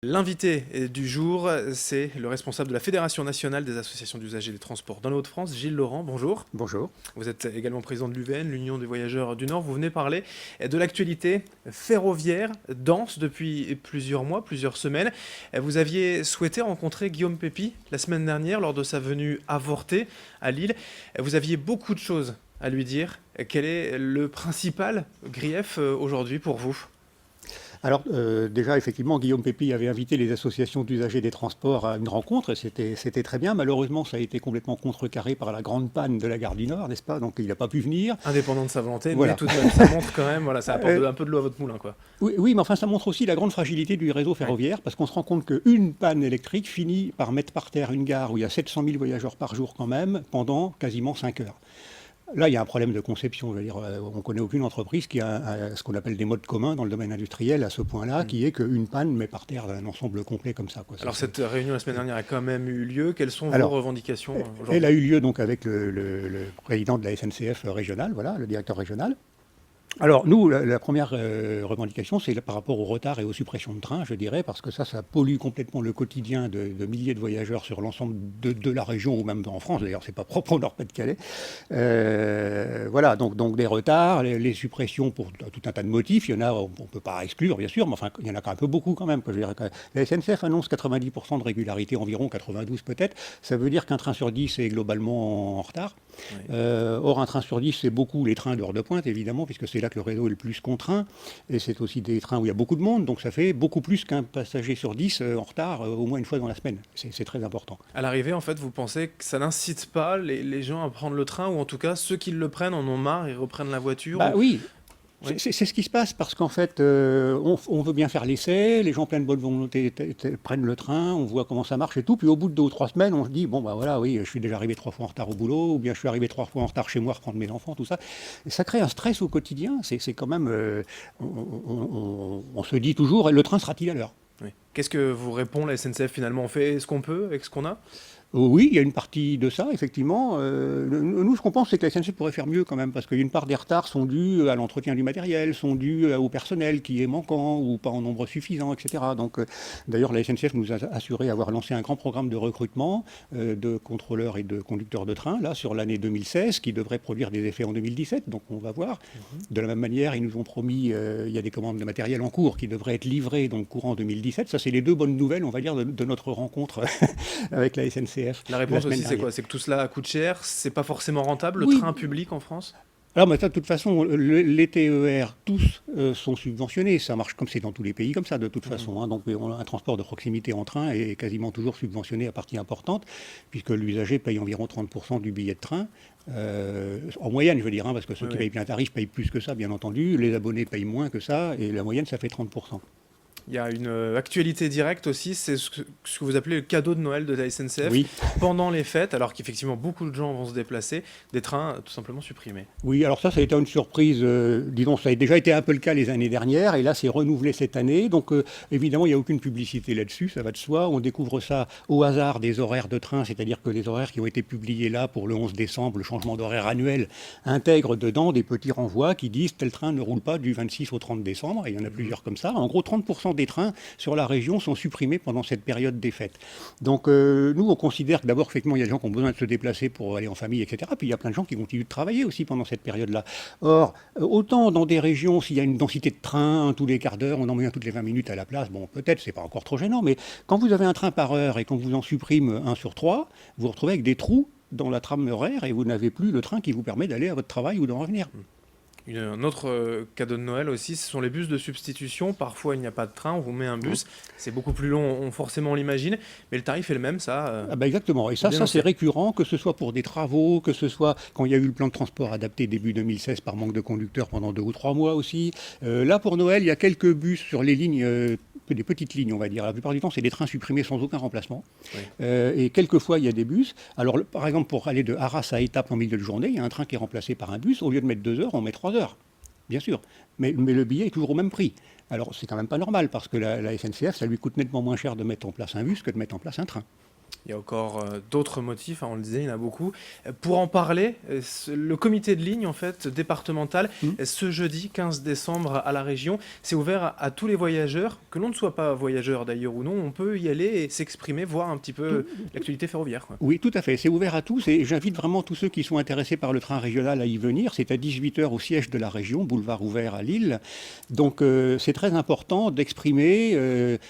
L'invité du jour, c'est le responsable de la Fédération nationale des associations d'usagers des transports dans les Hauts-de-France, Gilles Laurent. Bonjour. Bonjour. Vous êtes également président de l'UVN, l'Union des voyageurs du Nord. Vous venez parler de l'actualité ferroviaire dense depuis plusieurs mois, plusieurs semaines. Vous aviez souhaité rencontrer Guillaume Pépi la semaine dernière lors de sa venue avortée à Lille. Vous aviez beaucoup de choses à lui dire. Quel est le principal grief aujourd'hui pour vous ? Alors déjà, effectivement, Guillaume Pépi avait invité les associations d'usagers des transports à une rencontre, et c'était très bien. Malheureusement, ça a été complètement contrecarré par la grande panne de la gare du Nord, n'est-ce pas? Donc il n'a pas pu venir. Indépendant de sa volonté, Voilà. mais tout de même, ça montre quand même, voilà, ça apporte un peu de l'eau à votre moulin, quoi. Oui, oui, mais enfin, ça montre aussi la grande fragilité du réseau ferroviaire, parce qu'on se rend compte qu'une panne électrique finit par mettre par terre une gare où il y a 700 000 voyageurs par jour quand même, pendant quasiment 5 heures. Là, il y a un problème de conception. Je veux dire, on ne connaît aucune entreprise qui a ce qu'on appelle des modes communs dans le domaine industriel à ce point-là, qui est qu'une panne met par terre un ensemble complet comme ça, quoi. Alors cette réunion la semaine dernière a quand même eu lieu. Quelles sont vos revendications aujourd'hui ? Elle a eu lieu donc avec le président de la SNCF régionale, voilà, le directeur régional. Alors nous, la première revendication, c'est par rapport au retard et aux suppressions de trains, je dirais, parce que ça pollue complètement le quotidien de milliers de voyageurs sur l'ensemble de la région, ou même en France, d'ailleurs, c'est pas propre au Nord-Pas-de-Calais. Voilà, donc des retards, les suppressions pour tout un tas de motifs, il y en a, on ne peut pas exclure, bien sûr, mais enfin, il y en a quand même un peu beaucoup quand même. Je dirais que la SNCF annonce 90% de régularité, environ 92 peut-être, ça veut dire qu'un train sur 10 est globalement en retard. Oui. Or, un train sur 10, c'est beaucoup les trains d'heure de pointe, évidemment, puisque c'est là que le réseau est le plus contraint, et c'est aussi des trains où il y a beaucoup de monde, donc ça fait beaucoup plus qu'un passager sur 10 en retard au moins une fois dans la semaine. C'est très important. À l'arrivée, en fait, vous pensez que ça n'incite pas les gens à prendre le train, ou en tout cas, ceux qui le prennent en ont marre et reprennent la voiture Bah ou... oui. Oui. C'est ce qui se passe parce qu'en fait, on veut bien faire l'essai, les gens pleins de bonne volonté prennent le train, on voit comment ça marche et tout, puis au bout de 2 ou 3 semaines, on se dit, bon bah voilà, oui, je suis déjà arrivé 3 fois en retard au boulot, ou bien je suis arrivé 3 fois en retard chez moi, reprendre mes enfants, tout ça. Et ça crée un stress au quotidien, c'est quand même, on se dit toujours, le train sera-t-il à l'heure? Oui. Qu'est-ce que vous répond la SNCF finalement? On fait ce qu'on peut avec ce qu'on a? Oui, il y a une partie de ça, effectivement. Nous, ce qu'on pense, c'est que la SNCF pourrait faire mieux quand même, parce qu'une part des retards sont dus à l'entretien du matériel, sont dus au personnel qui est manquant ou pas en nombre suffisant, etc. Donc, d'ailleurs, la SNCF nous a assuré avoir lancé un grand programme de recrutement de contrôleurs et de conducteurs de train, là, sur l'année 2016, qui devrait produire des effets en 2017, donc on va voir. De la même manière, ils nous ont promis, il y a des commandes de matériel en cours qui devraient être livrées, donc courant 2017. Ça, c'est les 2 bonnes nouvelles, on va dire, de notre rencontre avec la SNCF. La réponse aussi, c'est quoi? C'est que tout cela coûte cher, c'est pas forcément rentable, le train public en France? Alors, de toute façon, les TER, tous sont subventionnés. Ça marche comme c'est dans tous les pays, comme ça, de toute façon. Hein. Donc, un transport de proximité en train est quasiment toujours subventionné à partie importante, puisque l'usager paye environ 30% du billet de train. En moyenne, je veux dire, hein, parce que ceux qui payent plein tarif payent plus que ça, bien entendu. Les abonnés payent moins que ça, et la moyenne, ça fait 30%. Il y a une actualité directe aussi, c'est ce que vous appelez le cadeau de Noël de la SNCF. Oui. Pendant les fêtes, alors qu'effectivement beaucoup de gens vont se déplacer, des trains tout simplement supprimés. Oui, alors ça a été une surprise, disons, ça a déjà été un peu le cas les années dernières, et là c'est renouvelé cette année, donc évidemment il n'y a aucune publicité là-dessus, ça va de soi, on découvre ça au hasard des horaires de train, c'est-à-dire que les horaires qui ont été publiés là pour le 11 décembre, le changement d'horaire annuel, intègrent dedans des petits renvois qui disent tel train ne roule pas du 26 au 30 décembre, et il y en a plusieurs comme ça. En gros, 30% des trains sur la région sont supprimés pendant cette période des fêtes. Donc nous, on considère que d'abord, effectivement, il y a des gens qui ont besoin de se déplacer pour aller en famille, etc. Puis il y a plein de gens qui continuent de travailler aussi pendant cette période-là. Or, autant dans des régions, s'il y a une densité de trains, tous les quarts d'heure, on en met un toutes les 20 minutes à la place, bon, peut-être, c'est pas encore trop gênant, mais quand vous avez un train par heure et qu'on vous en supprime 1 sur 3, vous vous retrouvez avec des trous dans la trame horaire et vous n'avez plus le train qui vous permet d'aller à votre travail ou d'en revenir. Un autre cadeau de Noël aussi, ce sont les bus de substitution. Parfois, il n'y a pas de train, on vous met un bus. C'est beaucoup plus long, forcément, on l'imagine. Mais le tarif est le même, ça. Ah bah exactement. Et ça c'est récurrent, que ce soit pour des travaux, que ce soit quand il y a eu le plan de transport adapté début 2016 par manque de conducteurs pendant 2 ou 3 mois aussi. Là, pour Noël, il y a quelques bus sur les lignes, des petites lignes, on va dire. La plupart du temps, c'est des trains supprimés sans aucun remplacement. Oui. Et quelquefois, il y a des bus. Alors, par exemple, pour aller de Arras à Étaples en milieu de journée, il y a un train qui est remplacé par un bus. Au lieu de mettre 2 heures, on met 3 heures. Bien sûr, mais le billet est toujours au même prix. Alors c'est quand même pas normal parce que la SNCF, ça lui coûte nettement moins cher de mettre en place un bus que de mettre en place un train. Il y a encore d'autres motifs, hein, on le disait, il y en a beaucoup. Pour en parler, le comité de ligne en fait, départemental, ce jeudi 15 décembre à la région, c'est ouvert à tous les voyageurs, que l'on ne soit pas voyageur d'ailleurs ou non, on peut y aller et s'exprimer, voir un petit peu l'actualité ferroviaire, quoi. Oui, tout à fait. C'est ouvert à tous et j'invite vraiment tous ceux qui sont intéressés par le train régional à y venir. C'est à 18 h au siège de la région, boulevard ouvert à Lille. Donc c'est très important d'exprimer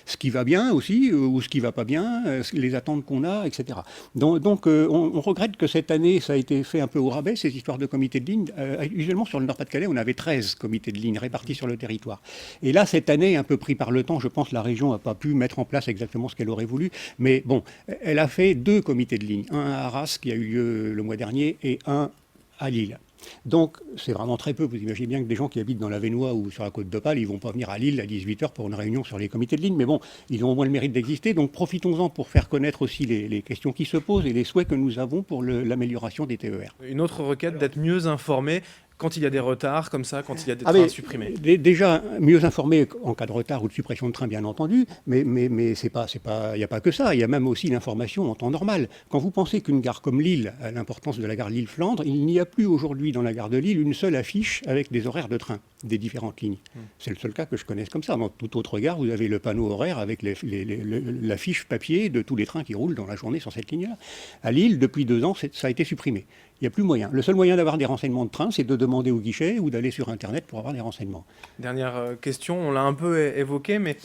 ce qui va bien aussi ou ce qui va pas bien, les attentes qu'on a, etc. Donc on regrette que cette année, ça a été fait un peu au rabais, ces histoires de comités de ligne. Usuellement sur le Nord-Pas-de-Calais, on avait 13 comités de ligne répartis sur le territoire. Et là, cette année, un peu pris par le temps, je pense que la région n'a pas pu mettre en place exactement ce qu'elle aurait voulu. Mais bon, elle a fait 2 comités de ligne. Un à Arras, qui a eu lieu le mois dernier, et un à Lille. Donc, c'est vraiment très peu. Vous imaginez bien que des gens qui habitent dans la Vénois ou sur la côte d'Opale, ils ne vont pas venir à Lille à 18 h pour une réunion sur les comités de ligne. Mais bon, ils ont au moins le mérite d'exister. Donc, profitons-en pour faire connaître aussi les questions qui se posent et les souhaits que nous avons pour l'amélioration des TER. Une autre requête, d'être mieux informé quand il y a des retards comme ça, quand il y a des trains supprimés. Déjà, mieux informé en cas de retard ou de suppression de train, bien entendu, mais il n'y a pas que ça. Il y a même aussi l'information en temps normal. Quand vous pensez qu'une gare comme Lille a l'importance de la gare Lille-Flandre, il n'y a plus aujourd'hui dans la gare de Lille une seule affiche avec des horaires de train des différentes lignes. C'est le seul cas que je connaisse comme ça. Dans toute autre gare, vous avez le panneau horaire avec l'affiche papier de tous les trains qui roulent dans la journée sur cette ligne-là. À Lille, depuis 2 ans, ça a été supprimé. Il n'y a plus moyen. Le seul moyen d'avoir des renseignements de train, c'est de demander au guichet ou d'aller sur Internet pour avoir des renseignements. Dernière question, on l'a un peu évoqué, mais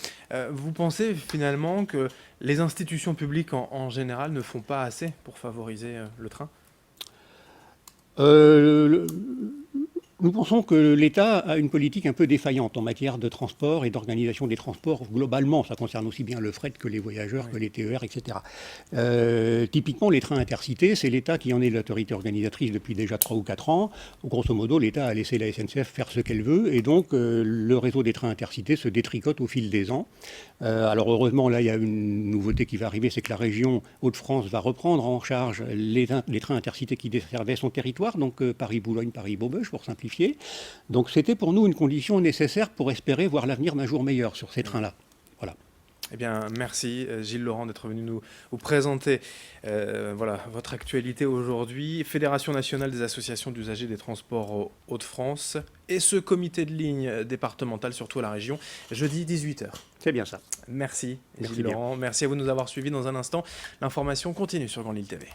vous pensez finalement que les institutions publiques en général ne font pas assez pour favoriser le train ? Nous pensons que l'État a une politique un peu défaillante en matière de transport et d'organisation des transports globalement. Ça concerne aussi bien le fret que les voyageurs, que les TER, etc. Typiquement, les trains intercités, c'est l'État qui en est l'autorité organisatrice depuis déjà 3 ou 4 ans. Grosso modo, l'État a laissé la SNCF faire ce qu'elle veut et donc le réseau des trains intercités se détricote au fil des ans. Alors heureusement, là, il y a une nouveauté qui va arriver, c'est que la région Hauts-de-France va reprendre en charge les trains intercités qui desservaient son territoire, donc Paris-Boulogne, Paris-Beaubeuge, pour simplifier. Donc c'était pour nous une condition nécessaire pour espérer voir l'avenir d'un jour meilleur sur ces trains-là. Voilà. Eh bien, merci Gilles Laurent d'être venu nous présenter votre actualité aujourd'hui. Fédération nationale des associations d'usagers des transports Hauts-de-France et ce comité de ligne départemental, surtout à la région, jeudi 18 h. C'est bien ça. Merci Gilles Laurent. Merci à vous de nous avoir suivis. Dans un instant, l'information continue sur Grand Lille TV.